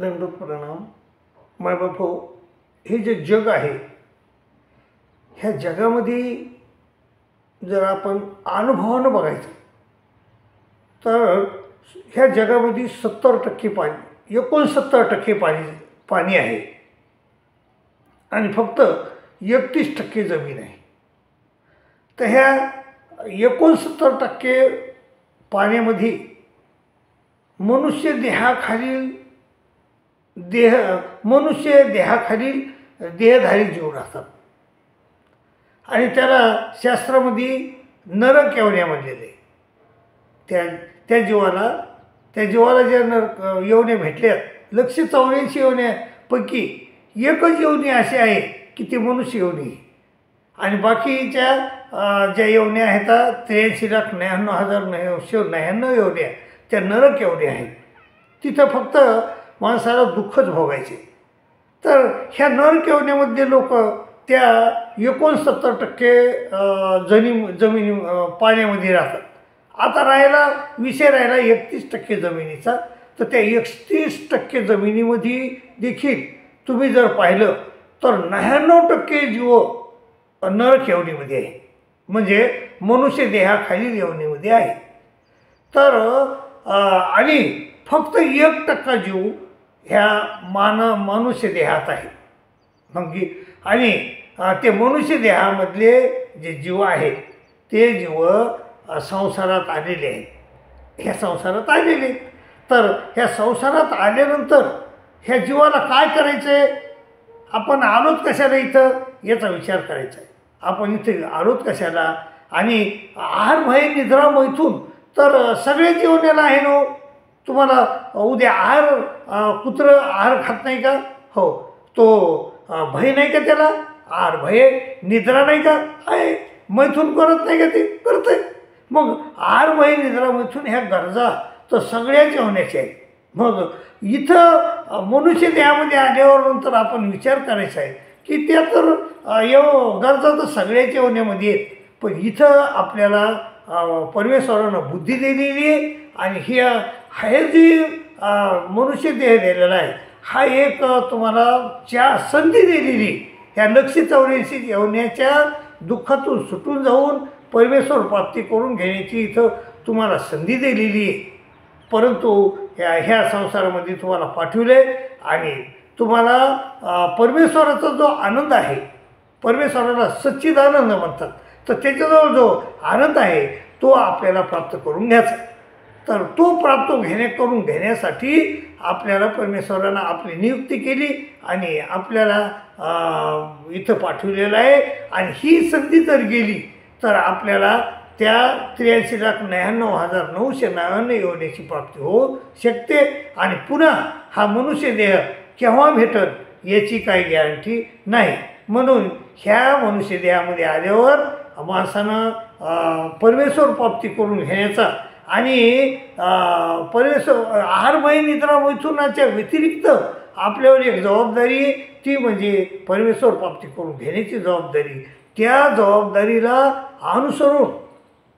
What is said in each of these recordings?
दंडोत प्रणाम. मायबापो, हे जे जग आहे ह्या जगामध्ये जर आपण अनुभवानं बघायचं तर ह्या जगामध्ये 70% पाणी 69% पाणी आहे आणि फक्त 31% जमीन आहे. तर ह्या 69% पाण्यामध्ये मनुष्य देहाखालील देहधारी जीव राहतात आणि त्याला शास्त्रामध्ये नरक योन्या म्हणलेले. त्या जीवाला ज्या योन्या भेटल्यात 184 योन्यापैकी एकच योनी अशी आहे की ती मनुष्य योनी आणि बाकीच्या ज्या योन्या आहेत 83,99,999 योन्या त्या नरक योन्या आहेत. तिथं फक्त माणसाला दुःखच भोगायचे. तर ह्या नरक योन्यामध्ये लोक त्या 69% जमिनी पाण्यामध्ये राहतात. आता विषय राहिला 31% जमिनीचा. तर त्या 31% जमिनीमध्ये देखील तुम्ही जर पाहिलं तर 99% जीव नरक योनीमध्ये आहे, म्हणजे मनुष्य देहाखालील योनीमध्ये आहे. तर आणि फक्त 1% जीव ह्या मनुष्य देहात आहे. मग आणि ते मनुष्य देहामधले जे जीव आहेत ते जीव संसारात आलेले आहेत. ह्या संसारात आलेले. तर ह्या संसारात आल्यानंतर ह्या जीवाला काय करायचं आहे, आपण आलोत कशाला इथं याचा विचार करायचा आहे. आपण इथे आलोत कशाला आणि आहार भय निद्रा मैथून तर सगळे जीवनाला आहे ना. तुम्हाला उद्या कुत्रं आहार खात नाही का? हो. तो भय नाही का त्याला? आहार भय निद्रा नाही का? आहे. मैथून करत नाही का? ते करतंय. मग आहार भय निद्रा मैथून ह्या गरजा तर सगळ्याच होण्याच्या आहेत. मग इथं मनुष्य देहामध्ये आल्यावर नंतर आपण विचार करायचा आहे की त्या तर गरजा तर सगळ्याच्या होण्यामध्ये आहेत. पण इथं आपल्याला परमेश्वरानं बुद्धी दिलेली आहे आणि हे जी मनुष्य देह दिलेला आहे हा एक तुम्हाला संधी दिलेली. ह्या 184 येवण्याच्या दुःखातून सुटून जाऊन परमेश्वर प्राप्ती करून घेण्याची इथं तुम्हाला संधी दिलेली आहे. परंतु ह्या संसारामध्ये तुम्हाला पाठविले आणि तुम्हाला परमेश्वराचा जो आनंद आहे, परमेश्वराला सच्चिदानंद म्हणतात, तर त्याच्याजवळ जो आनंद आहे तो आपल्याला प्राप्त करून घ्यायचा. तर तो करून घेण्यासाठी आपल्याला परमेश्वरानं आपली नियुक्ती केली आणि आपल्याला इथं पाठवलेलं आहे. आणि ही संधी जर गेली तर आपल्याला त्या 83,99,999 योनीची प्राप्ती होऊ शकते. आणि पुन्हा हा मनुष्य देह केव्हा भेटत याची काही गॅरंटी नाही. म्हणून ह्या मनुष्य देहामध्ये आल्यावर माणसानं परमेश्वर प्राप्ती करून घेण्याचा आणि परमेश्वर आहारमय निद्रा मैथुनाच्या व्यतिरिक्त आपल्यावर एक जबाबदारी आहे, ती म्हणजे परमेश्वर प्राप्ती करून घेण्याची जबाबदारी. त्या जबाबदारीला अनुसरून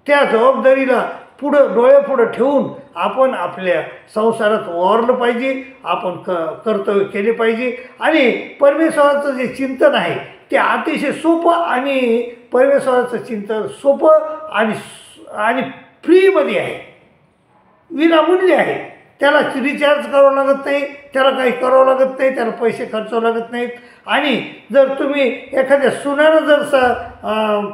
त्या जबाबदारीला डोळ्यापुढं ठेवून आपण आपल्या संसारात वावरलं पाहिजे. आपण कर्तव्य केले पाहिजे आणि परमेश्वराचं जे चिंतन आहे ते अतिशय सोपं आणि परमेश्वराचं चिंतन सोपं आणि फ्रीमध्ये आहे, विनामूल्य आहे. त्याला रिचार्ज करावं लागत नाही, त्याला काही करावं लागत नाही, त्याला पैसे खर्चावं लागत नाहीत. आणि जर तुम्ही एखाद्या सुनानं जर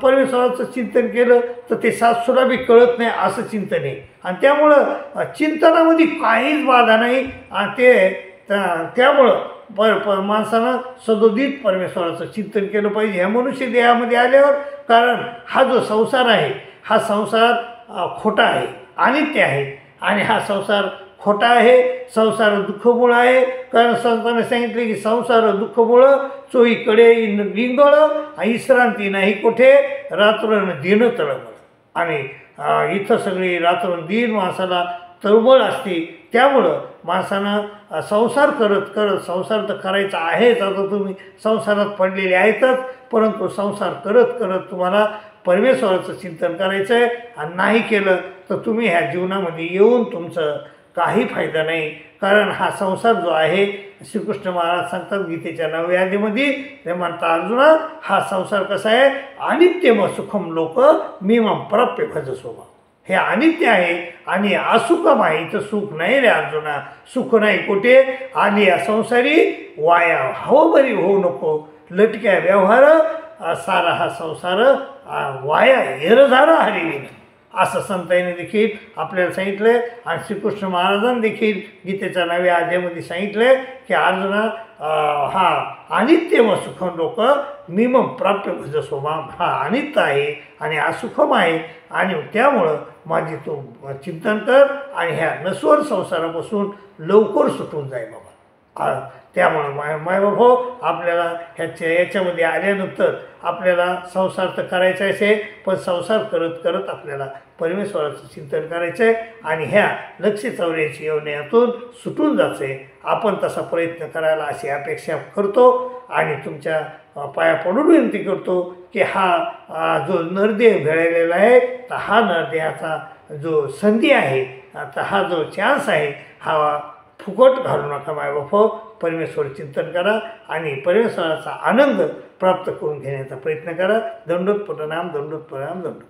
परमेश्वराचं चिंतन केलं तर ते सासूला बी कळत नाही असं चिंतन आहे. आणि त्यामुळं चिंतनामध्ये काहीच बाधा नाही. आणि त्यामुळं माणसानं सदोदित परमेश्वराचं चिंतन केलं पाहिजे ह्या मनुष्य देहामध्ये आल्यावर. कारण हा जो संसार आहे हा संसार खोटा आहे, अनित्य आहे. आणि हा संसार खोटा आहे, संसार दुःखमुळं आहे. कारण संतांनी सांगितले की संसार दुःखमुळं चोहीकडे लिंगळ विश्रांती नाही कोठे रात्र दिन तळमळ. आणि इथं सगळी रात्र दिन माणसाला तळमळ असते. त्यामुळं माणसानं संसार करत संसार तर करायचा आहेच. आता तुम्ही संसारात पडलेले आहेतच, परंतु संसार करत तुम्हाला परमेश्वराचं चिंतन करायचं आहे. आणि नाही केलं तर तुम्ही ह्या जीवनामध्ये येऊन तुमचं काही फायदा नाही. कारण हा संसार जो आहे, श्रीकृष्ण महाराज सांगतात गीतेच्या 9व्या अध्यायामध्ये, ते म्हणता अर्जुना, हा संसार कसा आहे, अनित्यम सुखम लोक मीमां प्राप्य भजसोमा. हे अनित्य आहे आणि असुखम आहे. इथं सुख नाही रे अर्जुना, सुख नाही कुठे. आणि या संसारी वाया हो बरी होऊ नको, लटक्या व्यवहार सारा हा संसार वाया एरझारा हरिविन, असं संतांनी देखील आपल्याला सांगितलं. आणि श्रीकृष्ण महाराजांनी देखील गीतेच्या 9व्या अध्यायामध्ये सांगितलं की अर्जुना, हा अनित्यम सुखम लोक मीमं प्राप्य भजसोमा, हा अनित्य आहे आणि असुखम आहे. आणि त्यामुळं माझी तू चिंतन कर आणि ह्या नश्वर संसारापासून लवकर सुटून जाय बाबा. त्यामुळं मायबाप आपल्याला याच्यामध्ये आल्यानंतर आपल्याला संसार तर करायचा आहे, पण संसार करत करत आपल्याला परमेश्वराचं चिंतन करायचं आहे आणि ह्या लक्ष्य 84 योजनेतून सुटून जायचं आहे. आपण तसा प्रयत्न करायला अशी अपेक्षा करतो आणि तुमच्या पाया पडून विनंती करतो की हा जो नरदेह मिळालेला आहे, तर हा नरदेहाचा जो संधी आहे, आता हा जो चान्स आहे, हा फुकट घालू नका मायबाप. परमेश्वर चिंतन करा आणि परमेश्वराचा आनंद प्राप्त करून घेण्याचा प्रयत्न करा. दंडोत प्रणाम, दंडोत प्रणाम, दंडोत.